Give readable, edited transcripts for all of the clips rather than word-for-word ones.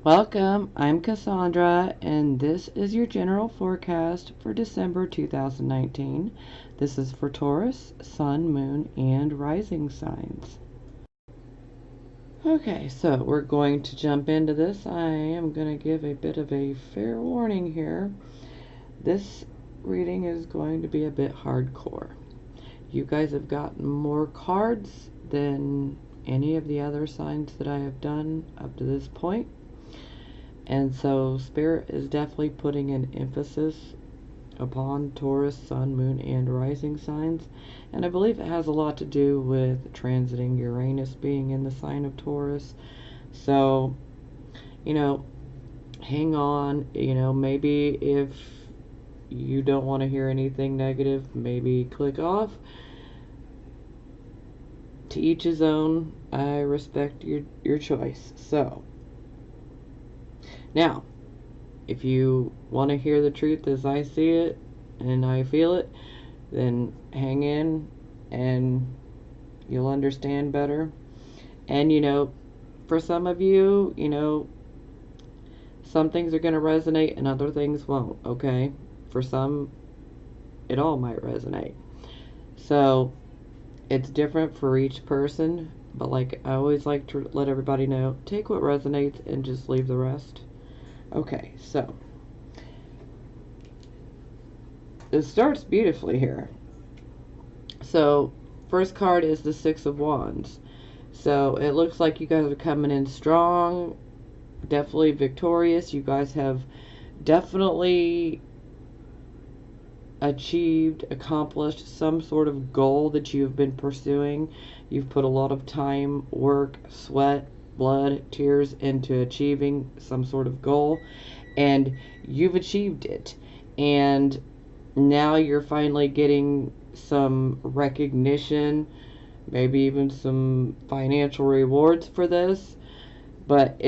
Welcome, I'm Cassandra, and this is your general forecast for December 2019. This is for Taurus, Sun, Moon, and Rising signs. Okay, so we're going to jump into this. I am going to give a bit of a fair warning here. This reading is going to be a bit hardcore. You guys have gotten more cards than any of the other signs that I have done up to this point. And so Spirit is definitely putting an emphasis upon Taurus, Sun, Moon, and Rising signs. And I believe it has a lot to do with transiting Uranus being in the sign of Taurus. So, hang on. Maybe if you don't want to hear anything negative, maybe click off. To each his own. I respect your choice. So, now, if you want to hear the truth as I see it and I feel it, then hang in and you'll understand better. And, for some of you, some things are going to resonate and other things won't, okay? For some, it all might resonate. So, it's different for each person, but like I always like to let everybody know, take what resonates and just leave the rest. Okay, so it starts beautifully here. So first card is the Six of Wands. So it looks like you guys are coming in strong, definitely victorious. You guys have definitely accomplished some sort of goal that you've been pursuing. You've put a lot of time, work, sweat, blood, tears into achieving some sort of goal, and you've achieved it. And now you're finally getting some recognition, maybe even some financial rewards for this. But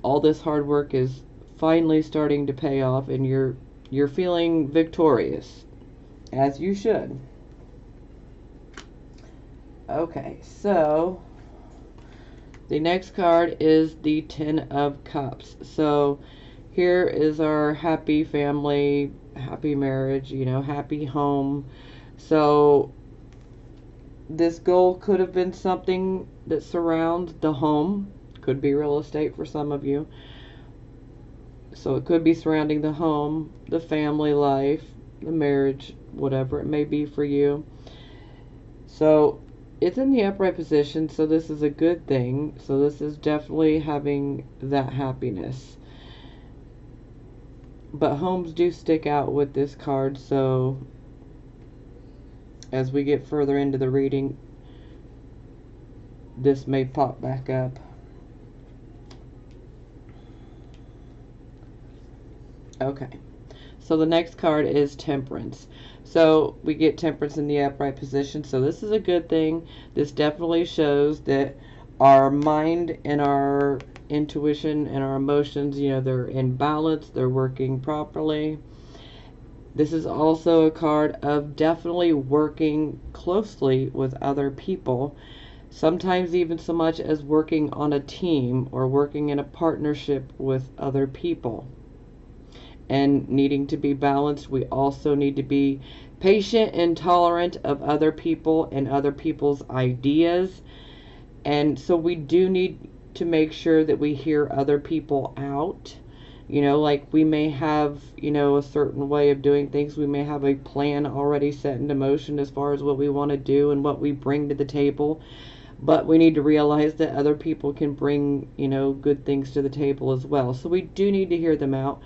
all this hard work is finally starting to pay off, and you're feeling victorious, as you should. Okay, so the next card is the Ten of Cups. So here is our happy family, happy marriage, happy home. So this goal could have been something that surrounds the home. Could be real estate for some of you. So it could be surrounding the home, the family life, the marriage, whatever it may be for you. So it's in the upright position, so this is a good thing. So this is definitely having that happiness. But homes do stick out with this card, so as we get further into the reading, this may pop back up. Okay, so the next card is Temperance. So we get Temperance in the upright position, so this is a good thing. This definitely shows that our mind and our intuition and our emotions, they're in balance, they're working properly. This is also a card of definitely working closely with other people, sometimes even so much as working on a team or working in a partnership with other people. And needing to be balanced, we also need to be patient and tolerant of other people and other people's ideas. And so we do need to make sure that we hear other people out. Like we may have, a certain way of doing things. We may have a plan already set into motion as far as what we want to do and what we bring to the table. But we need to realize that other people can bring, good things to the table as well. So we do need to hear them out.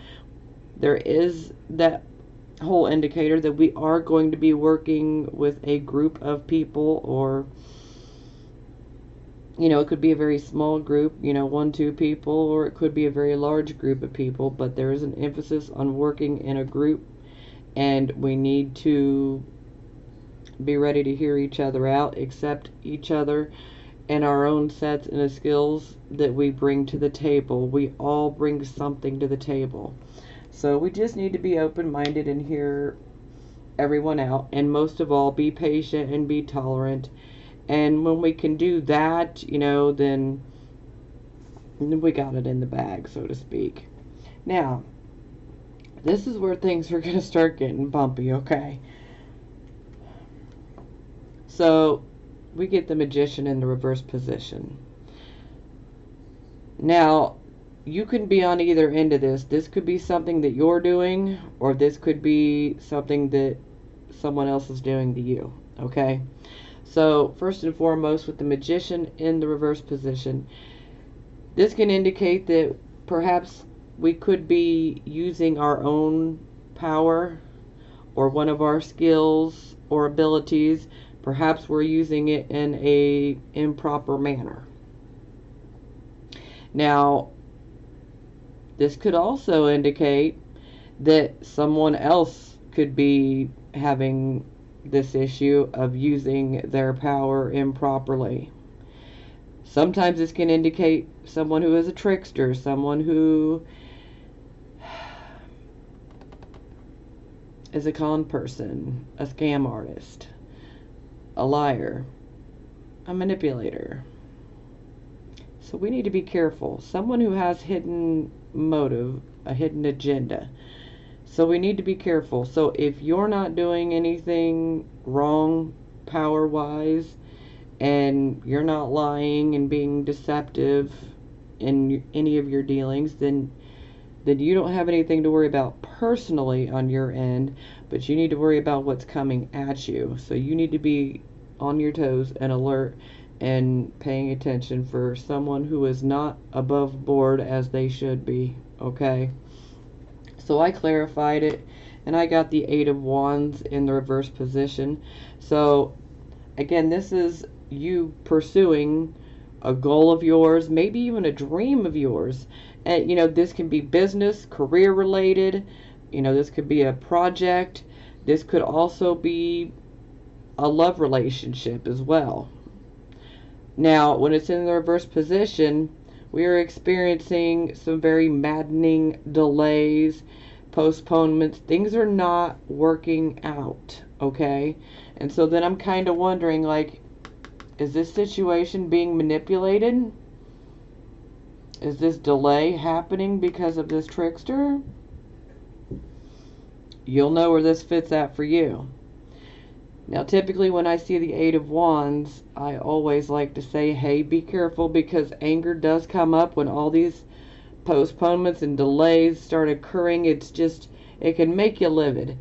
There is that whole indicator that we are going to be working with a group of people, or it could be a very small group, 1-2 people, or it could be a very large group of people, but there is an emphasis on working in a group, and we need to be ready to hear each other out, accept each other and our own sets and the skills that we bring to the table. We all bring something to the table. So we just need to be open-minded and hear everyone out, and most of all, be patient and be tolerant. And when we can do that, then We got it in the bag, so to speak. Now, this is where things are going to start getting bumpy, okay? So, we get the Magician in the reverse position. Now, you can be on either end of this. This could be something that you're doing, or this could be something that someone else is doing to you, okay? So, first and foremost, with the Magician in the reverse position, this can indicate that perhaps we could be using our own power or one of our skills or abilities. Perhaps we're using it in a improper manner. Now, this could also indicate that someone else could be having this issue of using their power improperly. Sometimes this can indicate someone who is a trickster, someone who is a con person, a scam artist, a liar, a manipulator. So we need to be careful. Someone who has hidden motive, a hidden agenda. So we need to be careful. So if you're not doing anything wrong power-wise, and you're not lying and being deceptive in any of your dealings, then you don't have anything to worry about personally on your end, but you need to worry about what's coming at you. So you need to be on your toes and alert and paying attention for someone who is not above board as they should be, okay? So I clarified it, and I got the Eight of Wands in the reverse position. So again, this is you pursuing a goal of yours, maybe even a dream of yours. And, you know, this can be business, career related. You know, this could be a project. This could also be a love relationship as well. Now, when it's in the reverse position, we are experiencing some very maddening delays, postponements. Things are not working out, okay? And so then I'm kind of wondering, like, is this situation being manipulated? Is this delay happening because of this trickster? You'll know where this fits at for you. Now, typically when I see the Eight of Wands, I always like to say, hey, be careful, because anger does come up when all these postponements and delays start occurring. It's just, it can make you livid.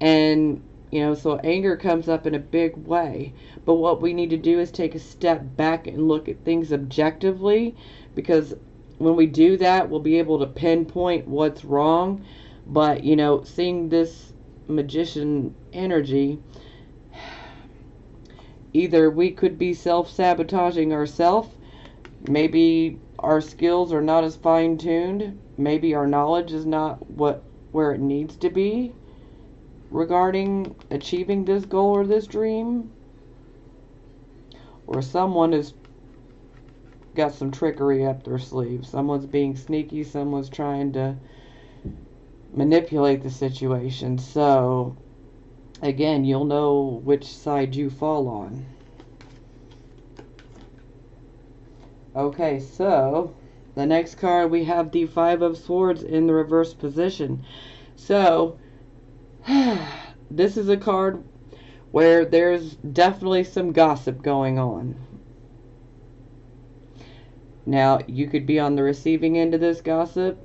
And, you know, so anger comes up in a big way. But what we need to do is take a step back and look at things objectively, because when we do that, we'll be able to pinpoint what's wrong. But, you know, seeing this Magician energy, either we could be self-sabotaging ourselves, maybe our skills are not as fine-tuned, maybe our knowledge is not where it needs to be regarding achieving this goal or this dream, or someone has got some trickery up their sleeve. Someone's being sneaky, someone's trying to manipulate the situation. So again, you'll know which side you fall on. Okay, so the next card, we have the Five of Swords in the reverse position. So this is a card where there's definitely some gossip going on. Now, you could be on the receiving end of this gossip,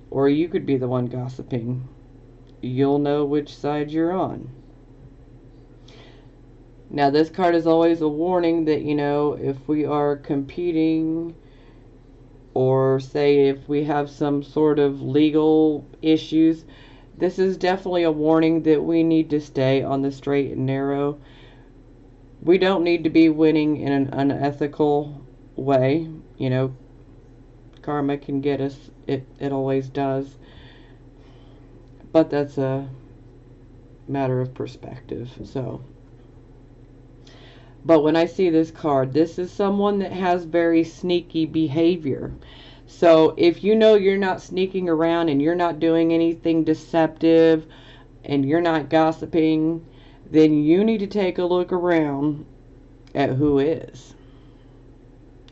or you could be the one gossiping. You'll know which side you're on. Now, this card is always a warning that, you know, if we are competing, or say if we have some sort of legal issues, this is definitely a warning that we need to stay on the straight and narrow. We don't need to be winning in an unethical way. You know, karma can get us. It always does. But that's a matter of perspective. So, but when I see this card, this is someone that has very sneaky behavior. So if you know you're not sneaking around and you're not doing anything deceptive and you're not gossiping, then you need to take a look around at who is.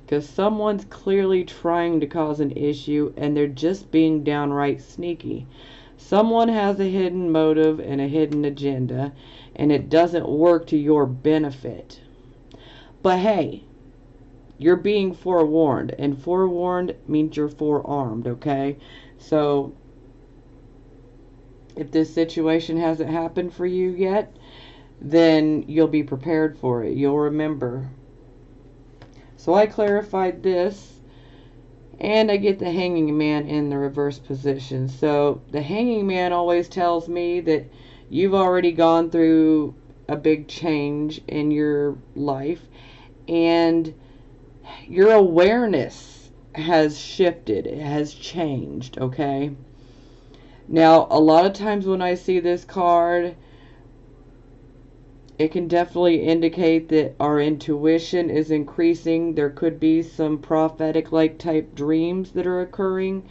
because someone's clearly trying to cause an issue and they're just being downright sneaky. Someone has a hidden motive and a hidden agenda, and it doesn't work to your benefit. But hey, you're being forewarned, and forewarned means you're forearmed, okay? So, if this situation hasn't happened for you yet, then you'll be prepared for it. You'll remember. So I clarified this, and I get the hanging man in the reverse position. So the hanging man always tells me that you've already gone through a big change in your life, and your awareness has shifted. It has changed, okay? Now, a lot of times when I see this card, it can definitely indicate that our intuition is increasing. There could be some prophetic-like type dreams that are occurring.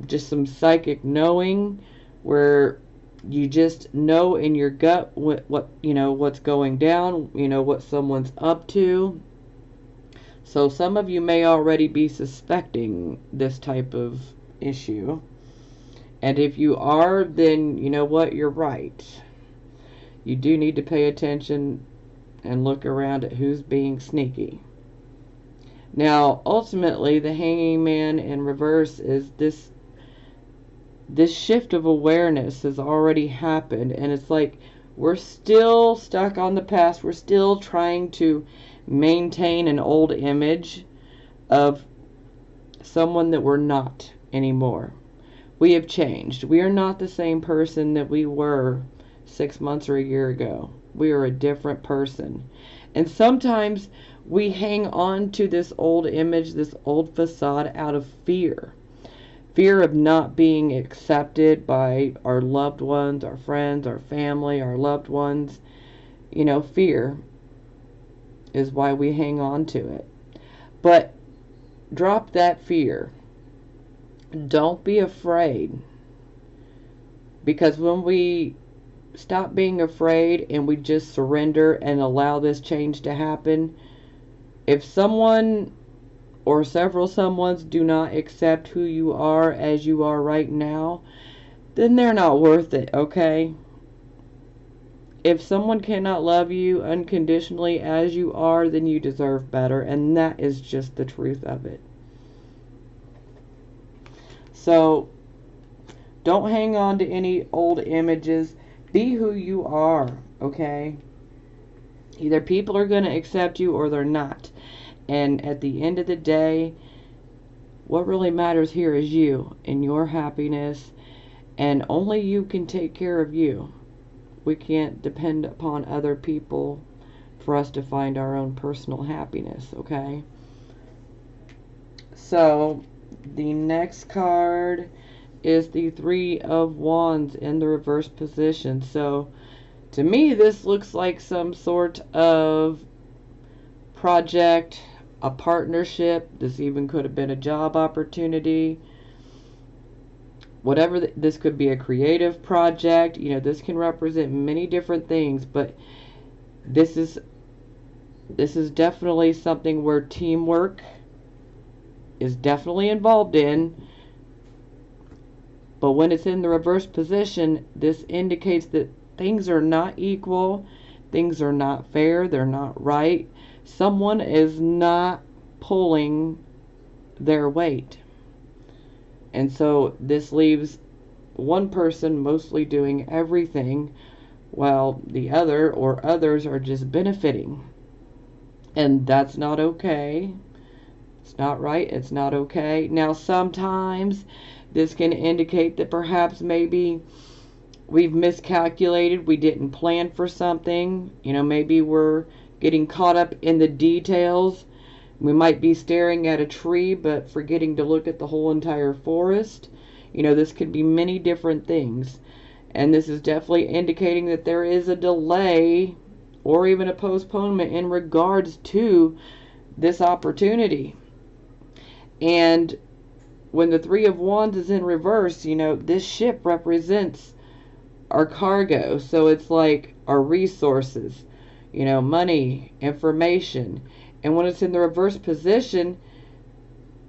Just some psychic knowing where you just know in your gut what you know, what's going down, you know, what someone's up to. So some of you may already be suspecting this type of issue. And if you are, then you know what, you're right. You do need to pay attention and look around at who's being sneaky. Now, ultimately, the hanging man in reverse is this shift of awareness has already happened, and it's like we're still stuck on the past. We're still trying to maintain an old image of someone that we're not anymore. We have changed. We are not the same person that we were 6 months or a year ago. We are a different person. And sometimes we hang on to this old image, this old facade out of fear. Fear of not being accepted by our loved ones, our friends, our family, our loved ones. You know, fear is why we hang on to it. But drop that fear. Don't be afraid. Because when we stop being afraid and we just surrender and allow this change to happen, if someone or several someones do not accept who you are as you are right now, then they're not worth it, okay? If someone cannot love you unconditionally as you are, then you deserve better, and that is just the truth of it. So, don't hang on to any old images. Be who you are, okay? Either people are going to accept you or they're not. And at the end of the day, what really matters here is you and your happiness. And only you can take care of you. We can't depend upon other people for us to find our own personal happiness, okay? So, the next card is the Three of Wands in the reverse position. So, to me, this looks like some sort of project, a partnership. This even could have been a job opportunity. Whatever, this could be a creative project. You know, this can represent many different things, but this is definitely something where teamwork is definitely involved in. But when it's in the reverse position, this indicates that things are not equal, things are not fair, they're not right. Someone is not pulling their weight. And so this leaves one person mostly doing everything while the other or others are just benefiting. And that's not okay. It's not right. It's not okay. Now, sometimes this can indicate that perhaps maybe we've miscalculated. We didn't plan for something. You know, maybe we're getting caught up in the details. We might be staring at a tree but forgetting to look at the whole entire forest. You know, this could be many different things. And this is definitely indicating that there is a delay or even a postponement in regards to this opportunity. And when the Three of Wands is in reverse, you know, this ship represents our cargo. So it's like our resources, you know, money, information. And when it's in the reverse position,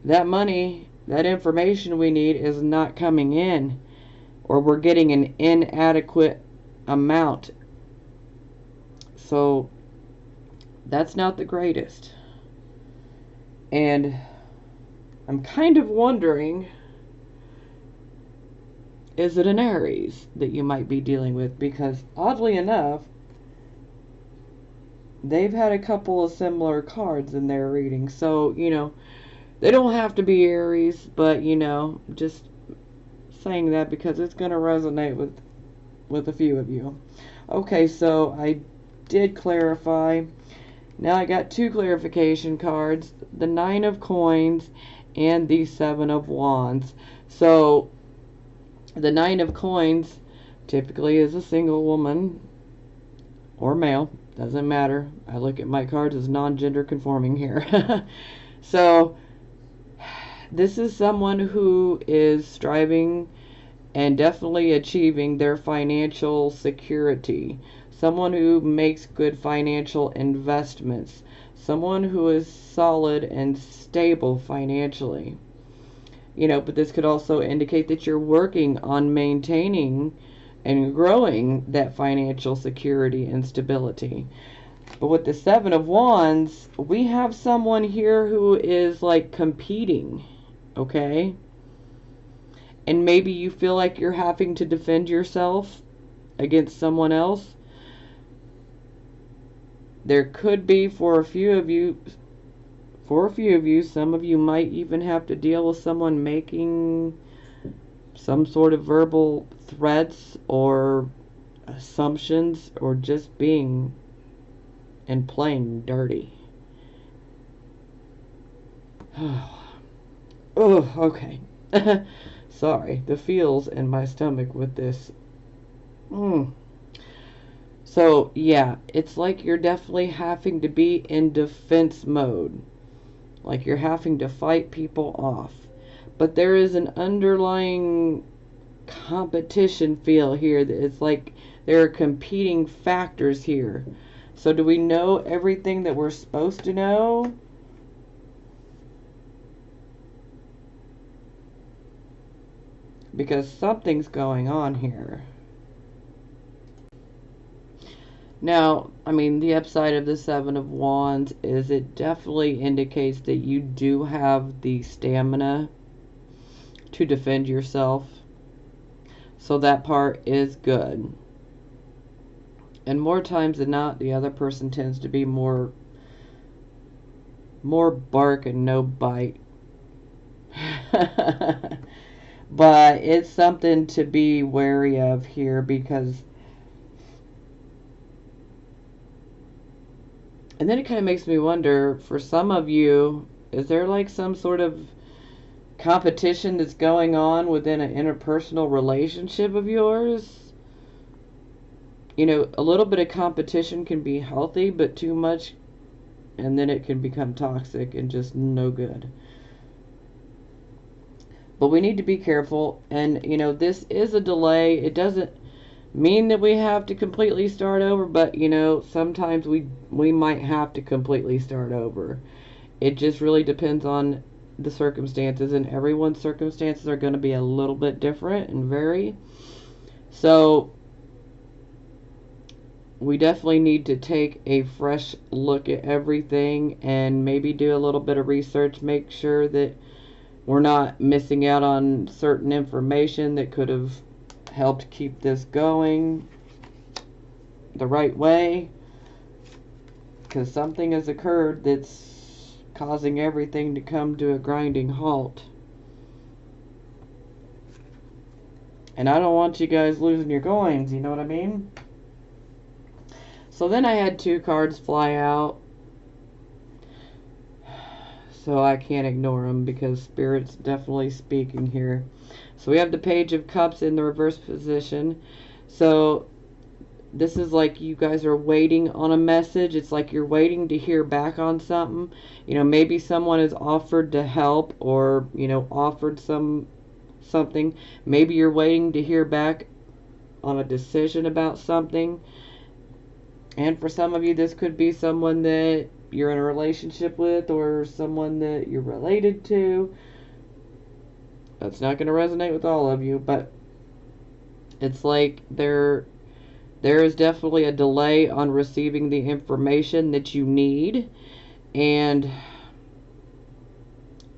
that money, that information we need is not coming in, or we're getting an inadequate amount. So that's not the greatest. And I'm kind of wondering, is it an Aries that you might be dealing with? Because oddly enough, they've had a couple of similar cards in their reading. So, they don't have to be Aries, but, just saying that because it's going to resonate with a few of you. Okay, so I did clarify. Now I got two clarification cards, the 9 of Coins and the 7 of Wands. So the 9 of Coins typically is a single woman or male, doesn't matter. I look at my cards as non-gender conforming here. So this is someone who is striving and definitely achieving their financial security. Someone who makes good financial investments. Someone who is solid and stable financially. But this could also indicate that you're working on maintaining and growing that financial security and stability. But with the 7 of Wands, we have someone here who is like competing, okay? And maybe you feel like you're having to defend yourself against someone else. There could be for a few of you, some of you might even have to deal with someone making some sort of verbal threats or assumptions or just being and playing dirty. Oh, okay. Sorry, the feels in my stomach with this. So, yeah, it's like you're definitely having to be in defense mode. Like you're having to fight people off. But there is an underlying competition feel here. That it's like there are competing factors here. So do we know everything that we're supposed to know? Because something's going on here. Now, the upside of the 7 of Wands is it definitely indicates that you do have the stamina to defend yourself. So that part is good. And more times than not, the other person tends to be more bark and no bite. But it's something to be wary of here because... And then it kind of makes me wonder, for some of you, is there like some sort of competition that's going on within an interpersonal relationship of yours? A little bit of competition can be healthy, but too much, and then it can become toxic and just no good. But we need to be careful, and, this is a delay. It doesn't mean that we have to completely start over, but, sometimes we might have to completely start over. It just really depends on the circumstances, and everyone's circumstances are going to be a little bit different and vary. So we definitely need to take a fresh look at everything and maybe do a little bit of research, make sure that we're not missing out on certain information that could have helped keep this going the right way, because something has occurred that's causing everything to come to a grinding halt. And I don't want you guys losing your coins, you know what I mean? So then I had 2 cards fly out. So I can't ignore them because Spirit's definitely speaking here. So we have the Page of Cups in the reverse position. So this is like you guys are waiting on a message. It's like you're waiting to hear back on something. Maybe someone has offered to help or, offered something. Maybe you're waiting to hear back on a decision about something. And for some of you, this could be someone that you're in a relationship with or someone that you're related to. That's not going to resonate with all of you, but it's like there is definitely a delay on receiving the information that you need, and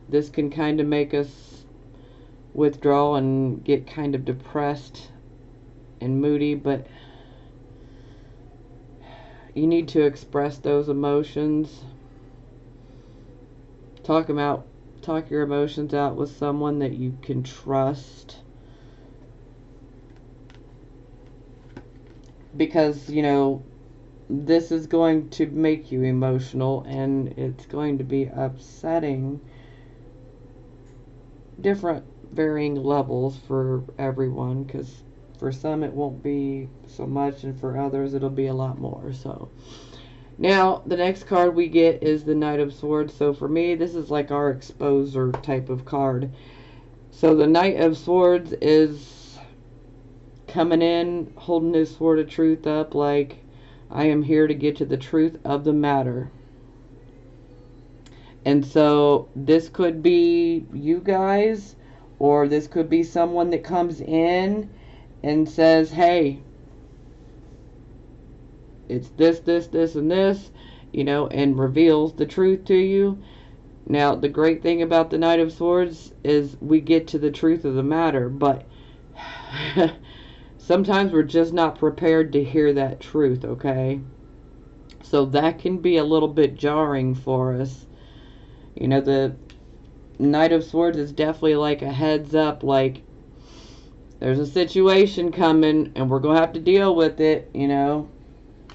this can kind of make us withdraw and get kind of depressed and moody, but you need to express those emotions. Talk your emotions out with someone that you can trust. Because, you know, this is going to make you emotional, and it's going to be upsetting. Different varying levels for everyone, because for some it won't be so much, and for others it'll be a lot more. So now the next card we get is the Knight of Swords. So for me, this is like our exposer type of card. So the Knight of Swords is coming in holding his sword of truth up, like, I am here to get to the truth of the matter. And so this could be you guys, or this could be someone that comes in and says, hey, it's this, this, this, and this, you know, and reveals the truth to you. Now, the great thing about the Knight of Swords is we get to the truth of the matter, but sometimes we're just not prepared to hear that truth, okay? So that can be a little bit jarring for us. You know, the Knight of Swords is definitely like a heads up, like, there's a situation coming and we're going to have to deal with it, you know.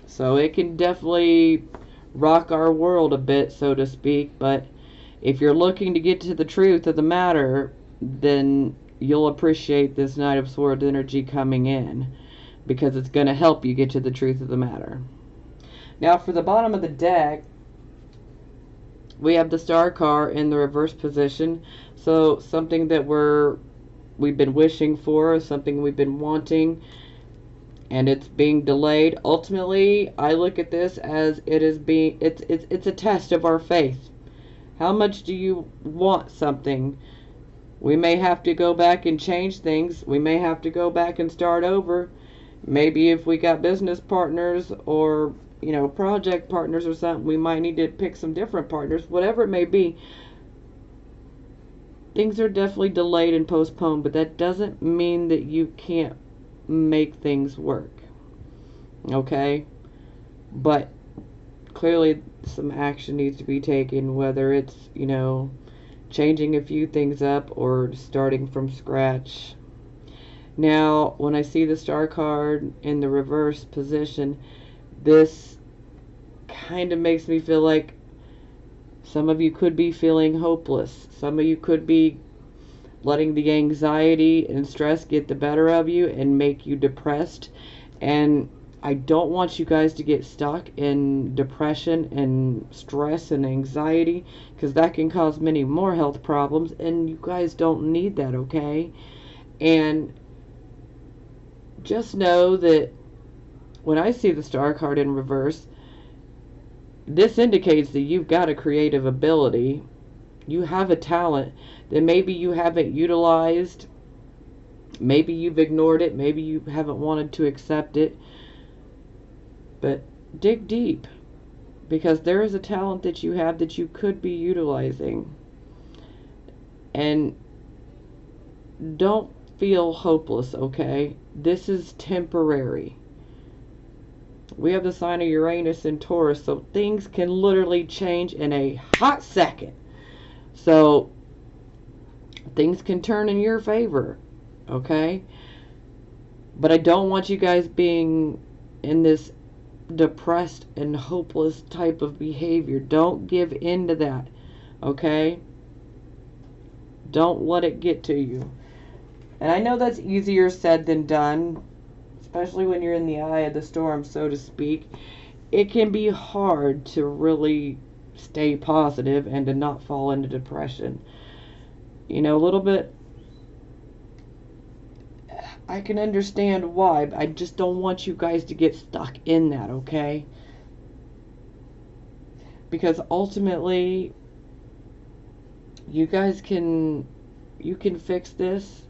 So it can definitely rock our world a bit, so to speak. But if you're looking to get to the truth of the matter, then you'll appreciate this Knight of Swords energy coming in, because it's going to help you get to the truth of the matter. Now for the bottom of the deck, we have the Star card in the reverse position. So something that we've been wishing for, something we've been wanting, and it's being delayed. Ultimately, I look at this as it's a test of our faith. How much do you want something? We may have to go back and change things. We may have to go back and start over. Maybe if we got business partners or, you know, project partners or something, we might need to pick some different partners. Whatever it may be, things are definitely delayed and postponed, but that doesn't mean that you can't make things work. Okay? But clearly some action needs to be taken, whether it's, you know, changing a few things up or starting from scratch. Now, when I see the Star card in the reverse position, this kind of makes me feel like some of you could be feeling hopeless. Some of you could be letting the anxiety and stress get the better of you and make you depressed. And I don't want you guys to get stuck in depression and stress and anxiety, because that can cause many more health problems, and you guys don't need that, okay? And just know that when I see the Star card in reverse, this indicates that you've got a creative ability. You have a talent that maybe you haven't utilized. Maybe you've ignored it. Maybe you haven't wanted to accept it. But dig deep, because there is a talent that you have that you could be utilizing. And don't feel hopeless, okay? This is temporary. We have the sign of Uranus and Taurus, so things can literally change in a hot second. So things can turn in your favor, okay? But I don't want you guys being in this depressed and hopeless type of behavior. Don't give in to that, okay? Don't let it get to you. And I know that's easier said than done, especially when you're in the eye of the storm, so to speak. It can be hard to really stay positive and to not fall into depression. You know, a little bit, I can understand why, but I just don't want you guys to get stuck in that, okay? because ultimately you guys can fix this.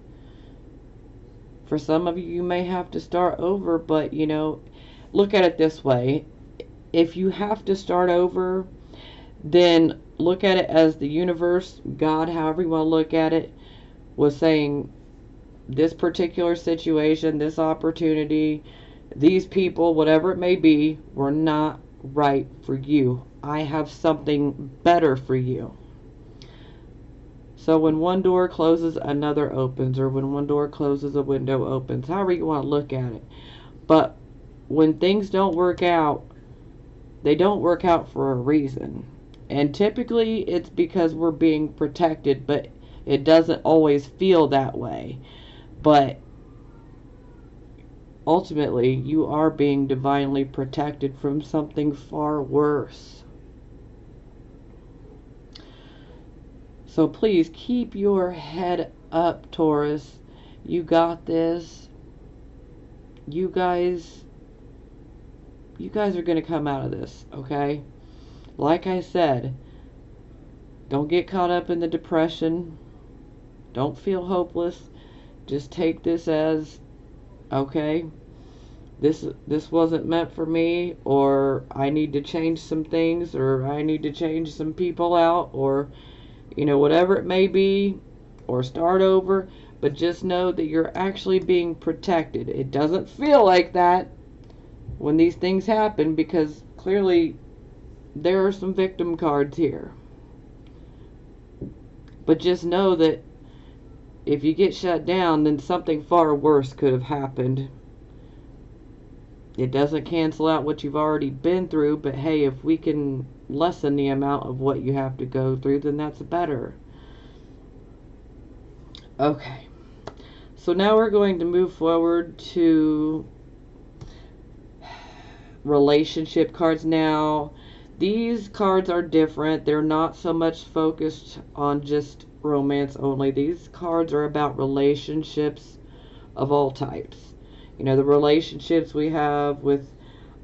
For some of you, you may have to start over, but you know, look at it this way. If you have to start over, then look at it as the universe, God, however you want to look at it, was saying this particular situation, this opportunity, these people, whatever it may be, were not right for you. I have something better for you. So when one door closes, another opens, or when one door closes, a window opens, however you want to look at it. But when things don't work out, they don't work out for a reason. And typically it's because we're being protected, but it doesn't always feel that way. But ultimately, you are being divinely protected from something far worse. So please keep your head up, Taurus. You got this. You guys are going to come out of this, okay? Like I said, don't get caught up in the depression. Don't feel hopeless. Just take this as, okay, this wasn't meant for me, or I need to change some things, or I need to change some people out, or you know, whatever it may be, or start over. But just know that you're actually being protected. It doesn't feel like that when these things happen, because clearly there are some victim cards here. But just know that if you get shut down, then something far worse could have happened. It doesn't cancel out what you've already been through, but hey, if we can lessen the amount of what you have to go through, then that's better. Okay. So now we're going to move forward to relationship cards. Now, these cards are different. They're not so much focused on just romance only. These cards are about relationships of all types. You know, the relationships we have with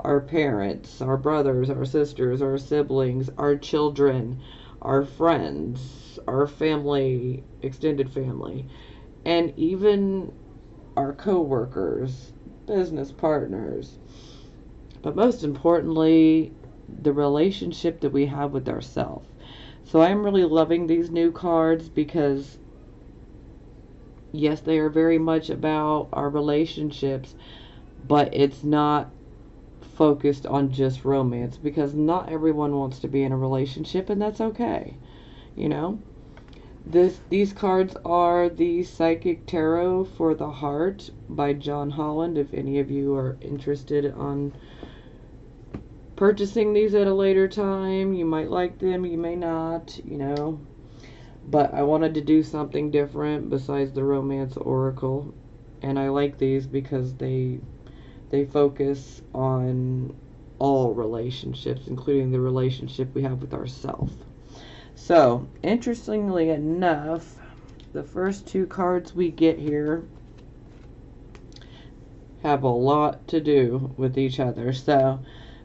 our parents, our brothers, our sisters, our siblings, our children, our friends, our family, extended family, and even our co-workers, business partners. But most importantly, the relationship that we have with ourselves. So I'm really loving these new cards because, yes, they are very much about our relationships, but it's not focused on just romance, because not everyone wants to be in a relationship, and that's okay. You know, these cards are the Psychic Tarot for the Heart by John Holland. If any of you are interested on purchasing these at a later time, you might like them, you may not, you know. But I wanted to do something different besides the Romance Oracle, and I like these because they focus on all relationships, including the relationship we have with ourselves. So, interestingly enough, the first two cards we get here have a lot to do with each other. So,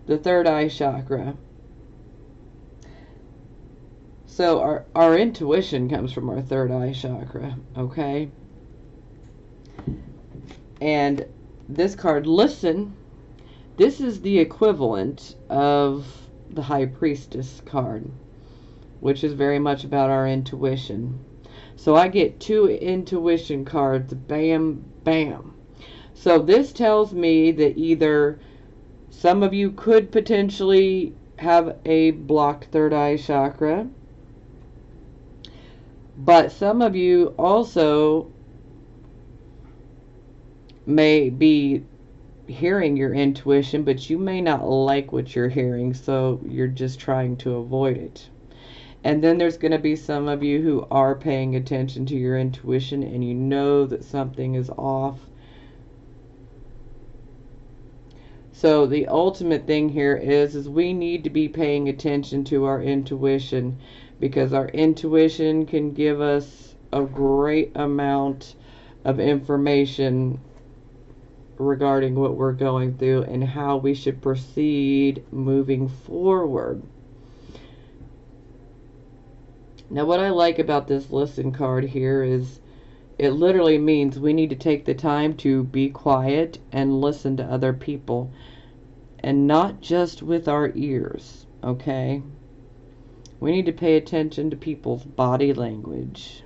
the third eye chakra. So, our intuition comes from our third eye chakra, okay? And this card, listen, this is the equivalent of the High Priestess card, which is very much about our intuition. So I get two intuition cards, bam, bam. So this tells me that either some of you could potentially have a blocked third eye chakra, but some of you also may be hearing your intuition, but you may not like what you're hearing, so you're just trying to avoid it. And then there's going to be some of you who are paying attention to your intuition, and you know that something is off. So the ultimate thing here is we need to be paying attention to our intuition, because our intuition can give us a great amount of information regarding what we're going through and how we should proceed moving forward. Now, what I like about this listen card here is it literally means we need to take the time to be quiet and listen to other people, and not just with our ears, okay? We need to pay attention to people's body language.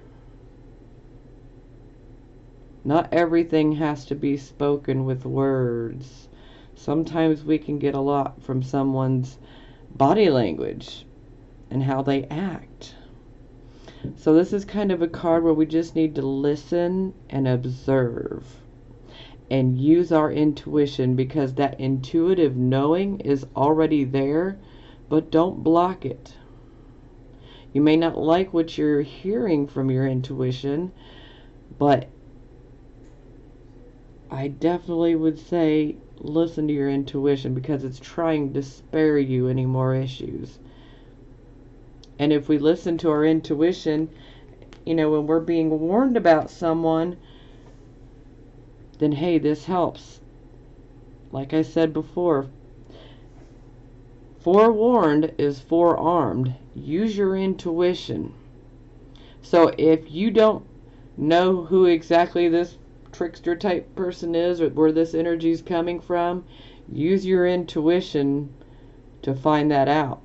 Not everything has to be spoken with words. Sometimes we can get a lot from someone's body language and how they act. So this is kind of a card where we just need to listen and observe and use our intuition, because that intuitive knowing is already there, but don't block it. You may not like what you're hearing from your intuition, but I definitely would say listen to your intuition, because it's trying to spare you any more issues. And if we listen to our intuition, you know, when we're being warned about someone, then hey, this helps. Like I said before, forewarned is forearmed. Use your intuition. So if you don't know who exactly this trickster type person is, or where this energy is coming from, use your intuition to find that out.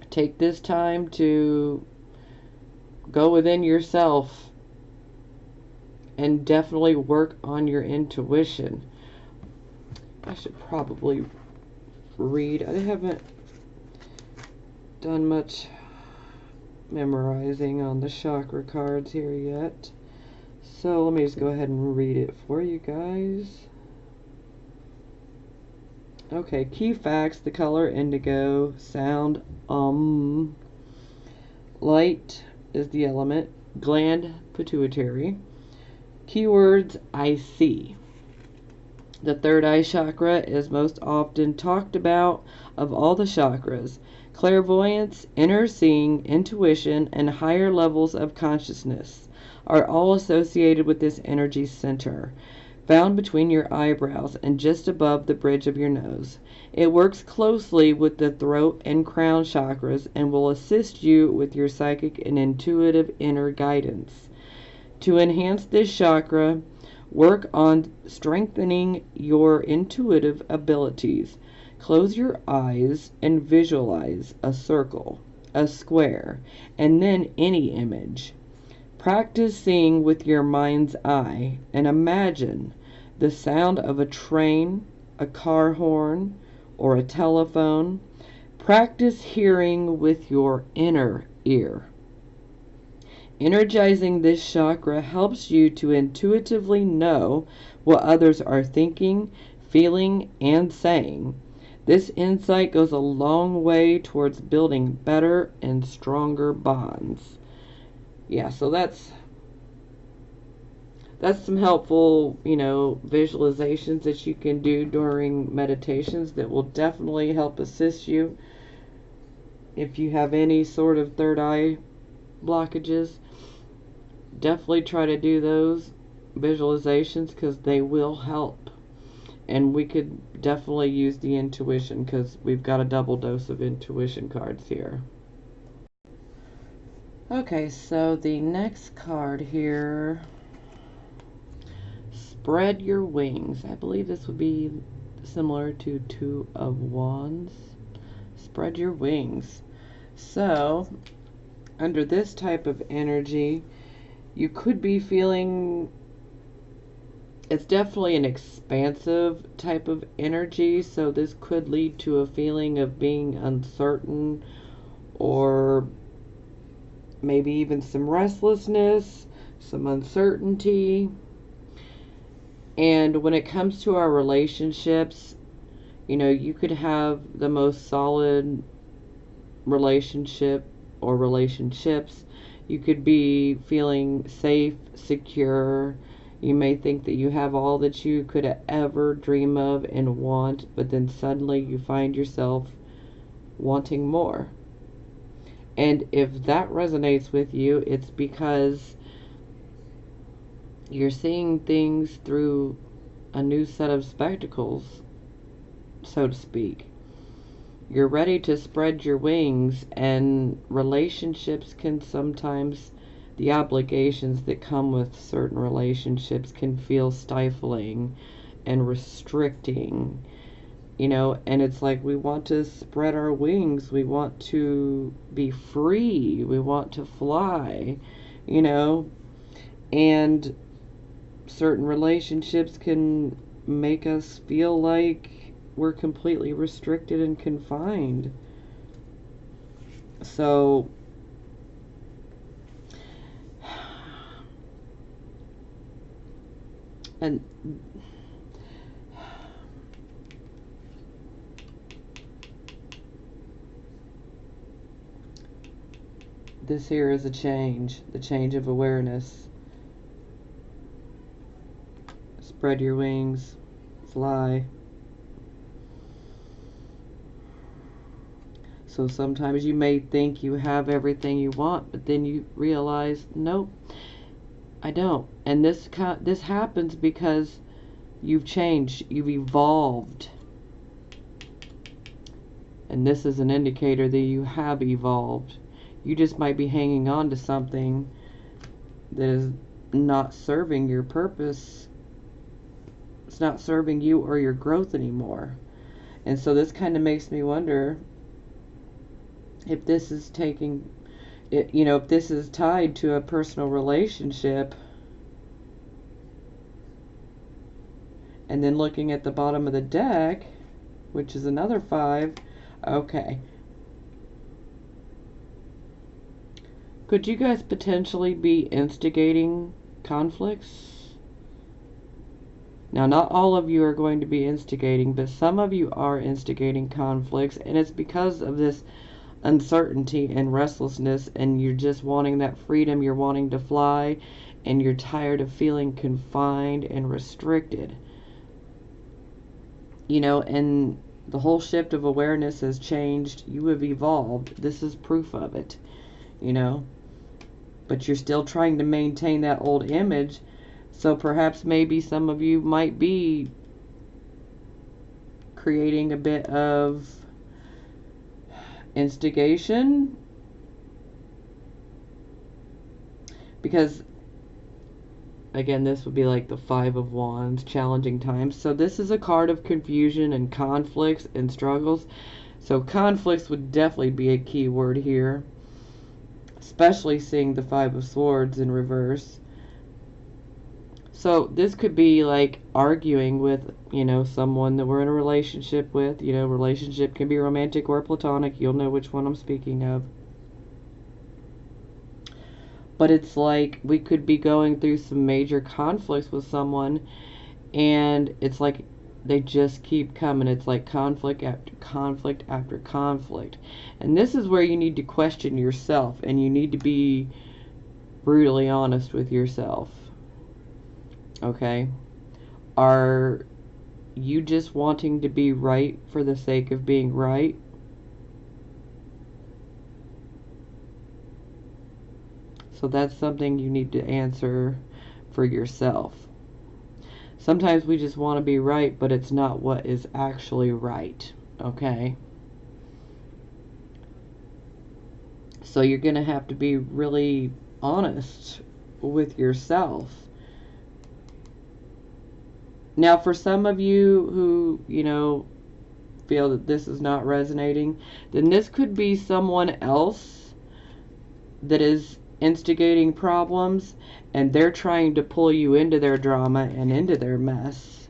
Take this time to go within yourself and definitely work on your intuition. I should probably read. I haven't done much memorizing on the chakra cards here yet. So let me just go ahead and read it for you guys. Okay, key facts: the color indigo, sound light is the element, gland pituitary. Keywords: I see. The third eye chakra is most often talked about of all the chakras. Clairvoyance, inner seeing, intuition, and higher levels of consciousness are all associated with this energy center, found between your eyebrows and just above the bridge of your nose. It works closely with the throat and crown chakras and will assist you with your psychic and intuitive inner guidance. To enhance this chakra, work on strengthening your intuitive abilities. Close your eyes and visualize a circle, a square, and then any image. Practice seeing with your mind's eye and imagine the sound of a train, a car horn, or a telephone. Practice hearing with your inner ear. Energizing this chakra helps you to intuitively know what others are thinking, feeling, and saying. This insight goes a long way towards building better and stronger bonds. Yeah, so that's some helpful, visualizations that you can do during meditations that will definitely help assist you if you have any sort of third eye blockages. Definitely try to do those visualizations, because they will help. And we could definitely use the intuition, because we've got a double dose of intuition cards here. Okay, so the next card here, spread your wings. I believe this would be similar to Two of Wands. Spread your wings. So, under this type of energy, you could be feeling, it's definitely an expansive type of energy, so this could lead to a feeling of being uncertain, or maybe even some restlessness, some uncertainty. And when it comes to our relationships, you could have the most solid relationship or relationships. You could be feeling safe, secure. You may think that you have all that you could ever dream of and want, but then suddenly you find yourself wanting more. And if that resonates with you, it's because you're seeing things through a new set of spectacles, so to speak. You're ready to spread your wings, and relationships can sometimes, the obligations that come with certain relationships can feel stifling and restricting, and it's like we want to spread our wings, we want to be free, we want to fly, you know, and certain relationships can make us feel like we're completely restricted and confined. So and this here is a change, the change of awareness. Spread your wings, fly. So sometimes you may think you have everything you want, but then you realize, nope, I don't. And this happens because you've changed, you've evolved. And this is an indicator that you have evolved. You just might be hanging on to something that is not serving your purpose. It's not serving you or your growth anymore. And so this kind of makes me wonder if this is taking it, if this is tied to a personal relationship. And then looking at the bottom of the deck, which is another 5, okay. Could you guys potentially be instigating conflicts? Now, not all of you are going to be instigating, but some of you are instigating conflicts, and it's because of this uncertainty and restlessness, and you're just wanting that freedom, you're wanting to fly, and you're tired of feeling confined and restricted. And the whole shift of awareness has changed. You have evolved. This is proof of it, But you're still trying to maintain that old image. So perhaps maybe some of you might be creating a bit of instigation. Because, again, this would be like the 5 of Wands, challenging times. So this is a card of confusion and conflicts and struggles. So conflicts would definitely be a key word here. Especially seeing the 5 of Swords in reverse. So this could be like arguing with, someone that we're in a relationship with. Relationship can be romantic or platonic. You'll know which one I'm speaking of. But it's like we could be going through some major conflicts with someone, and it's like they just keep coming. It's like conflict after conflict after conflict. And this is where you need to question yourself, and you need to be brutally honest with yourself. Okay? Are you just wanting to be right for the sake of being right? So that's something you need to answer for yourself. Sometimes we just want to be right, but it's not what is actually right. Okay? So you're going to have to be really honest with yourself. Now, for some of you who, feel that this is not resonating, then this could be someone else that is instigating problems, and they're trying to pull you into their drama and into their mess.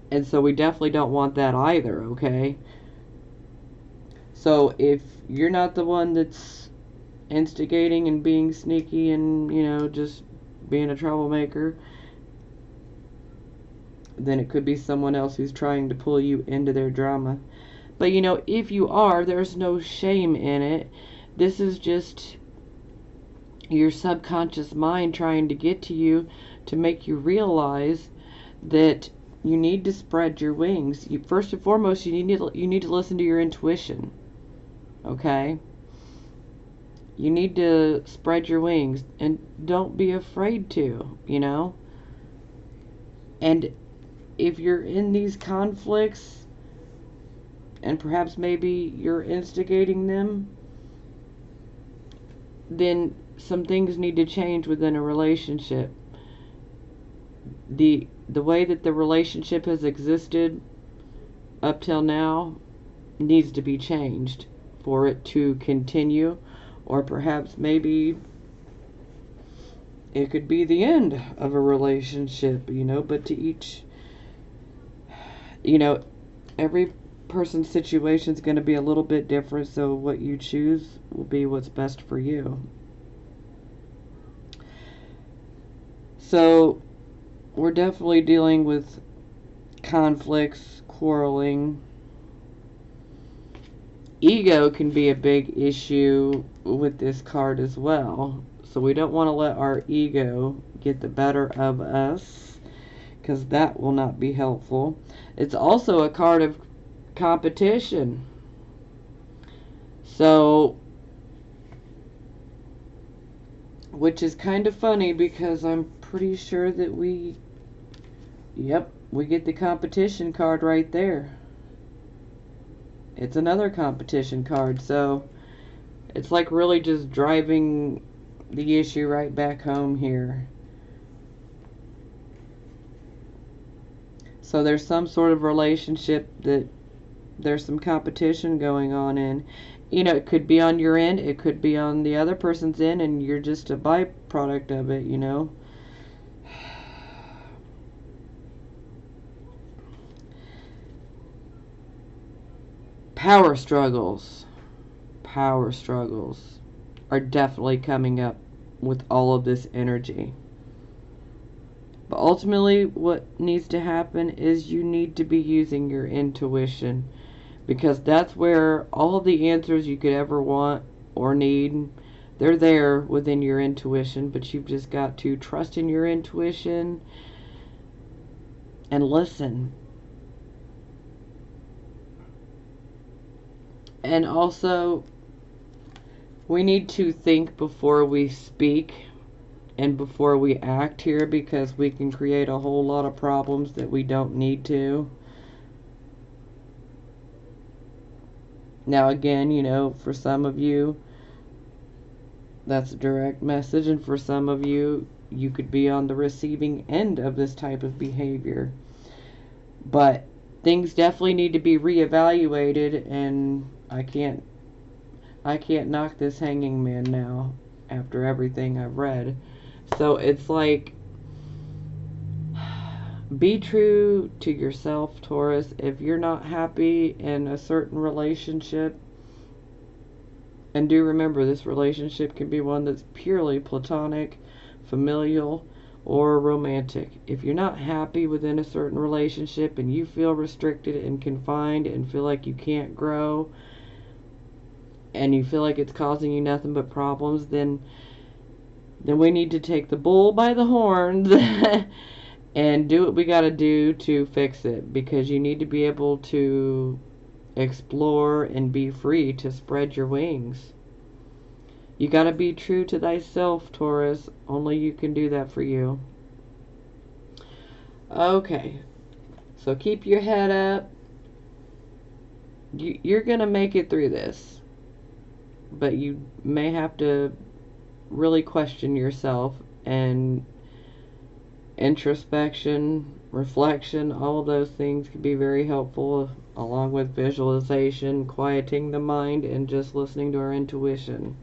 And so we definitely don't want that either, okay? So if you're not the one that's instigating and being sneaky and, just being a troublemaker, then it could be someone else who's trying to pull you into their drama. But, if you are, there's no shame in it. This is just your subconscious mind trying to get to you to make you realize that you need to spread your wings. First and foremost, you need to listen to your intuition. Okay? You need to spread your wings, and don't be afraid to, And if you're in these conflicts, and perhaps maybe you're instigating them, then some things need to change within a relationship. The way that the relationship has existed up till now needs to be changed for it to continue, or perhaps maybe it could be the end of a relationship, but to each, every person's situation is going to be a little bit different, so what you choose will be what's best for you. So we're definitely dealing with conflicts, quarreling. Ego can be a big issue with this card as well. So we don't want to let our ego get the better of us, because that will not be helpful. It's also a card of competition. So, which is kind of funny because I'm pretty sure that we get the competition card right there. It's another competition card, so it's like really just driving the issue right back home here. So there's some sort of relationship that there's some competition going on in. It could be on your end, it could be on the other person's end, and you're just a byproduct of it, Power struggles are definitely coming up with all of this energy. But ultimately, what needs to happen is you need to be using your intuition, because that's where all of the answers you could ever want or need, they're there within your intuition, but you've just got to trust in your intuition and listen. And also, we need to think before we speak and before we act here, because we can create a whole lot of problems that we don't need to. Now again, for some of you, that's a direct message, and for some of you, you could be on the receiving end of this type of behavior. But things definitely need to be reevaluated, and I can't knock this hanging man now after everything I've read. So it's like, be true to yourself, Taurus. If you're not happy in a certain relationship, and do remember, this relationship can be one that's purely platonic, familial, or romantic. If you're not happy within a certain relationship and you feel restricted and confined and feel like you can't grow, and you feel like it's causing you nothing but problems, then we need to take the bull by the horns and do what we got to do to fix it, because you need to be able to explore and be free to spread your wings. You got to be true to thyself, Taurus. Only you can do that for you. Okay, so keep your head up. You're going to make it through this, but you may have to really question yourself, and introspection, reflection, all of those things can be very helpful, along with visualization, quieting the mind, and just listening to our intuition.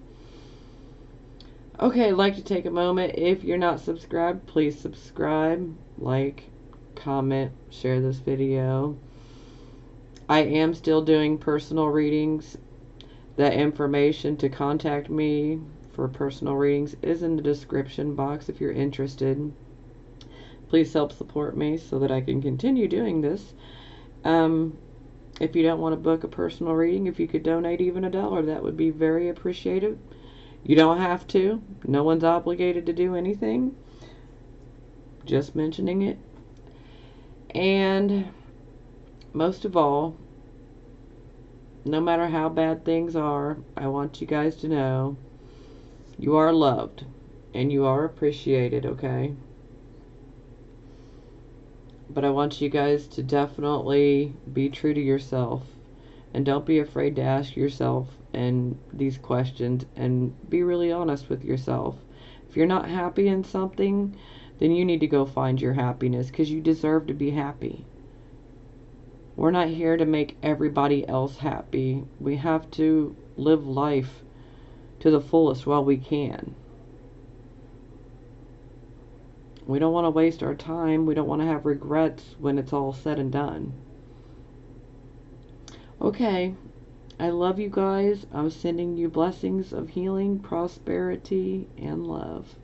Okay, I'd like to take a moment. If you're not subscribed, please subscribe, like, comment, share this video. I am still doing personal readings. The information to contact me for personal readings is in the description box if you're interested. Please help support me so that I can continue doing this. If you don't want to book a personal reading, if you could donate even $1, that would be very appreciated. You don't have to. No one's obligated to do anything. Just mentioning it. And most of all, no matter how bad things are, I want you guys to know you are loved and you are appreciated, okay? But I want you guys to definitely be true to yourself. And don't be afraid to ask yourself and these questions and be really honest with yourself. If you're not happy in something, then you need to go find your happiness because you deserve to be happy. We're not here to make everybody else happy. We have to live life to the fullest while we can. We don't want to waste our time. We don't want to have regrets when it's all said and done. Okay, I love you guys. I'm sending you blessings of healing, prosperity, and love.